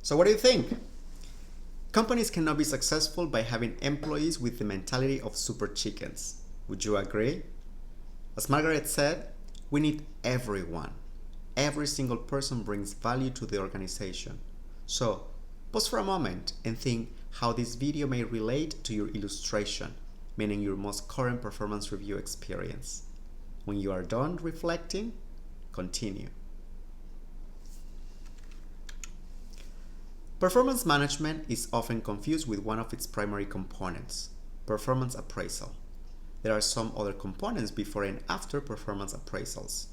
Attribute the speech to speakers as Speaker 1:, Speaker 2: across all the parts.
Speaker 1: So what do you think? Companies cannot be successful by having employees with the mentality of super chickens. Would you agree? As Margaret said, we need everyone. Every single person brings value to the organization. So, pause for a moment and think how this video may relate to your illustration, meaning your most current performance review experience. When you are done reflecting, continue. Performance management is often confused with one of its primary components, performance appraisal. There are some other components before and after performance appraisals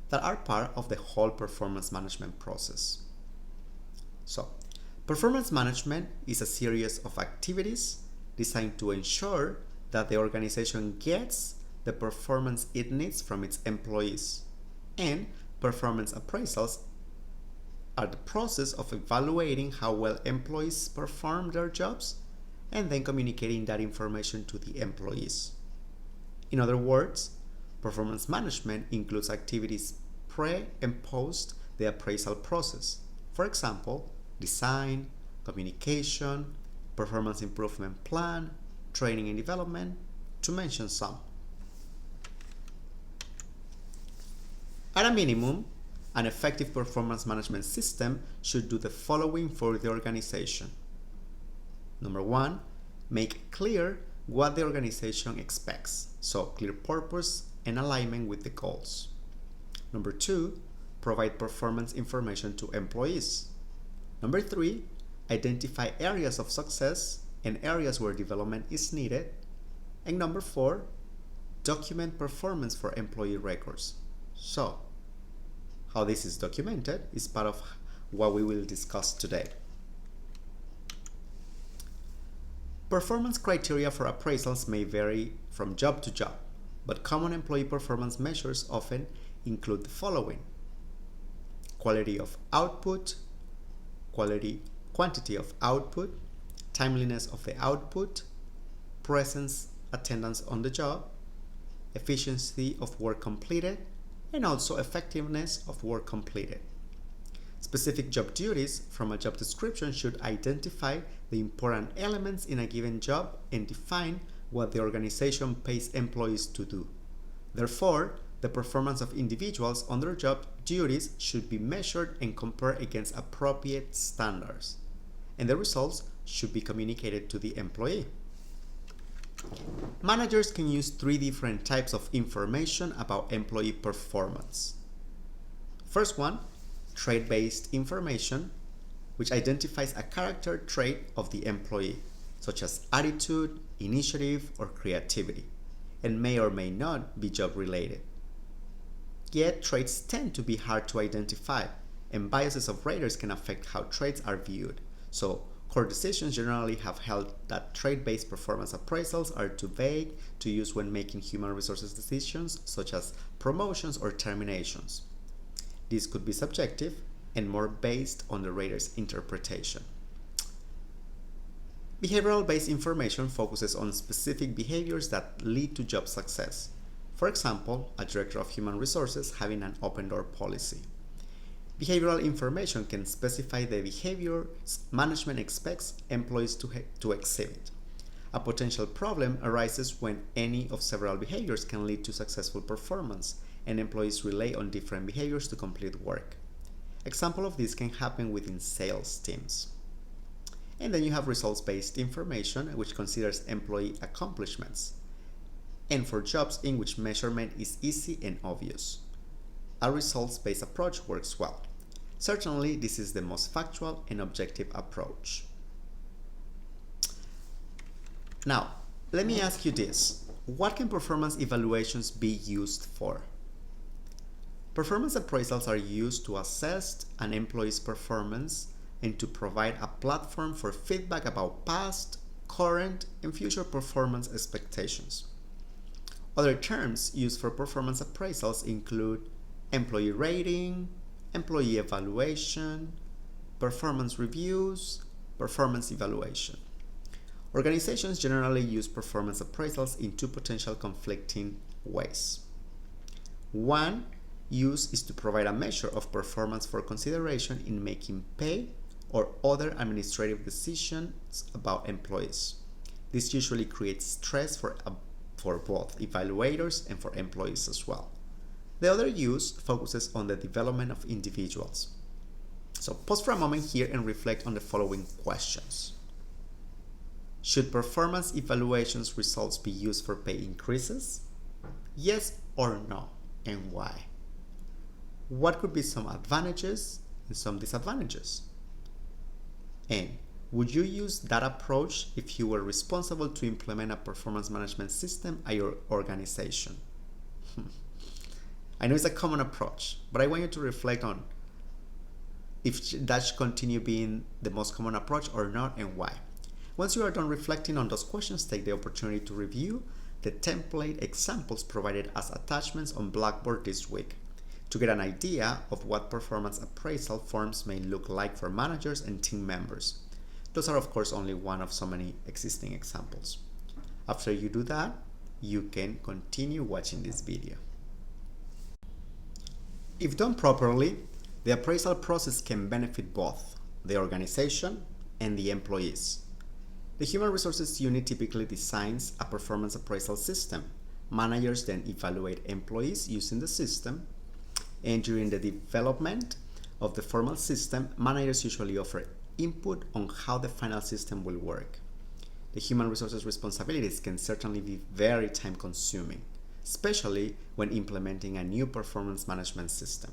Speaker 1: that are part of the whole performance management process. So, performance management is a series of activities designed to ensure that the organization gets the performance it needs from its employees, and performance appraisals are the process of evaluating how well employees perform their jobs and then communicating that information to the employees. In other words, performance management includes activities pre and post the appraisal process. For example, design, communication, performance improvement plan, training and development, to mention some. At a minimum, an effective performance management system should do the following for the organization. Number one, make clear what the organization expects, so clear purpose and alignment with the goals. Number two, provide performance information to employees. Number three, identify areas of success and areas where development is needed. And number four, document performance for employee records. So, how this is documented is part of what we will discuss today. Performance criteria for appraisals may vary from job to job, but common employee performance measures often include the following: quality of output, quantity of output, timeliness of the output, presence, attendance on the job, efficiency of work completed, and also effectiveness of work completed. Specific job duties from a job description should identify the important elements in a given job and define what the organization pays employees to do. Therefore, the performance of individuals on their job duties should be measured and compared against appropriate standards, and the results should be communicated to the employee. Managers can use three different types of information about employee performance. First one, trait-based information, which identifies a character trait of the employee, such as attitude, initiative, or creativity, and may or may not be job-related. Yet, traits tend to be hard to identify, and biases of raters can affect how traits are viewed. So, court decisions generally have held that trait-based performance appraisals are too vague to use when making human resources decisions, such as promotions or terminations. This could be subjective and more based on the rater's interpretation. Behavioral-based information focuses on specific behaviors that lead to job success. For example, a director of human resources having an open door policy. Behavioral information can specify the behavior management expects employees to exhibit. A potential problem arises when any of several behaviors can lead to successful performance, and employees rely on different behaviors to complete work. Example of this can happen within sales teams. And then you have results-based information, which considers employee accomplishments, and for jobs in which measurement is easy and obvious. A results-based approach works well. Certainly, this is the most factual and objective approach. Now, let me ask you this. What can performance evaluations be used for? Performance appraisals are used to assess an employee's performance and to provide a platform for feedback about past, current, and future performance expectations. Other terms used for performance appraisals include employee rating, employee evaluation, performance reviews, performance evaluation. Organizations generally use performance appraisals in two potential conflicting ways. One use is to provide a measure of performance for consideration in making pay or other administrative decisions about employees. This usually creates stress for both evaluators and for employees as well. The other use focuses on the development of individuals. So pause for a moment here and reflect on the following questions. Should performance evaluations results be used for pay increases? Yes or no, and why? What could be some advantages and some disadvantages? And would you use that approach if you were responsible to implement a performance management system at your organization? I know it's a common approach, but I want you to reflect on if that should continue being the most common approach or not, and why. Once you are done reflecting on those questions, take the opportunity to review the template examples provided as attachments on Blackboard this week to get an idea of what performance appraisal forms may look like for managers and team members. Those are, of course, only one of so many existing examples. After you do that, you can continue watching this video. If done properly, the appraisal process can benefit both the organization and the employees. The Human Resources Unit typically designs a performance appraisal system. Managers then evaluate employees using the system, and during the development of the formal system, managers usually offer input on how the final system will work. The human resources responsibilities can certainly be very time-consuming, especially when implementing a new performance management system.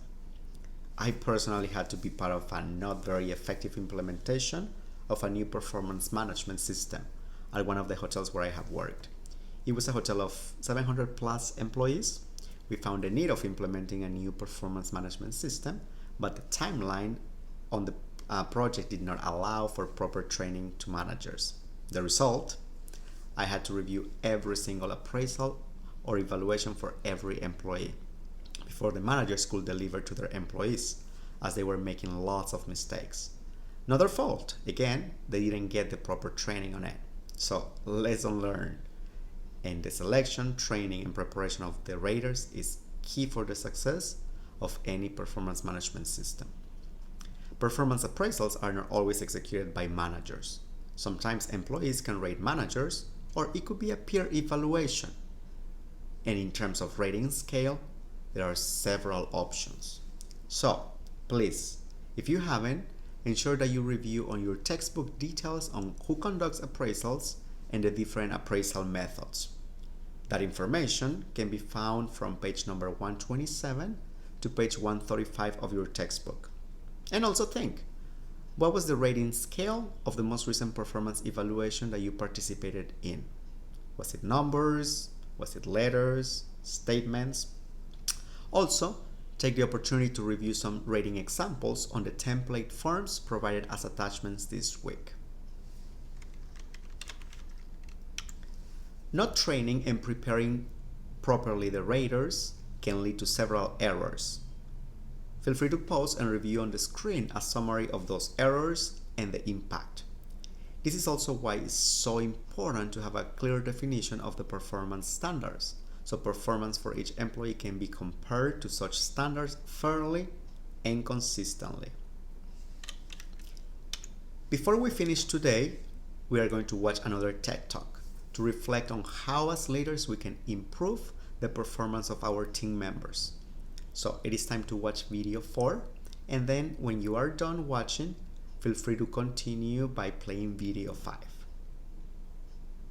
Speaker 1: I personally had to be part of a not very effective implementation of a new performance management system at one of the hotels where I have worked. It was a hotel of 700 plus employees. We found the need of implementing a new performance management system, but the timeline on the project did not allow for proper training to managers. The result, I had to review every single appraisal or evaluation for every employee before the managers could deliver to their employees, as they were making lots of mistakes. Not their fault. Again, they didn't get the proper training on it. So, lesson learned. And the selection, training, and preparation of the raters is key for the success of any performance management system. Performance appraisals are not always executed by managers. Sometimes employees can rate managers, or it could be a peer evaluation. And in terms of rating scale, there are several options. So, please, if you haven't, ensure that you review on your textbook details on who conducts appraisals and the different appraisal methods. That information can be found from page number 127 to page 135 of your textbook. And also think, what was the rating scale of the most recent performance evaluation that you participated in? Was it numbers? Was it letters? Statements? Also, take the opportunity to review some rating examples on the template forms provided as attachments this week. Not training and preparing properly the raters can lead to several errors. Feel free to pause and review on the screen a summary of those errors and the impact. This is also why it's so important to have a clear definition of the performance standards, so performance for each employee can be compared to such standards fairly and consistently. Before we finish today, we are going to watch another TED Talk to reflect on how as leaders we can improve the performance of our team members. So it is time to watch video 4, and then when you are done watching, feel free to continue by playing video 5.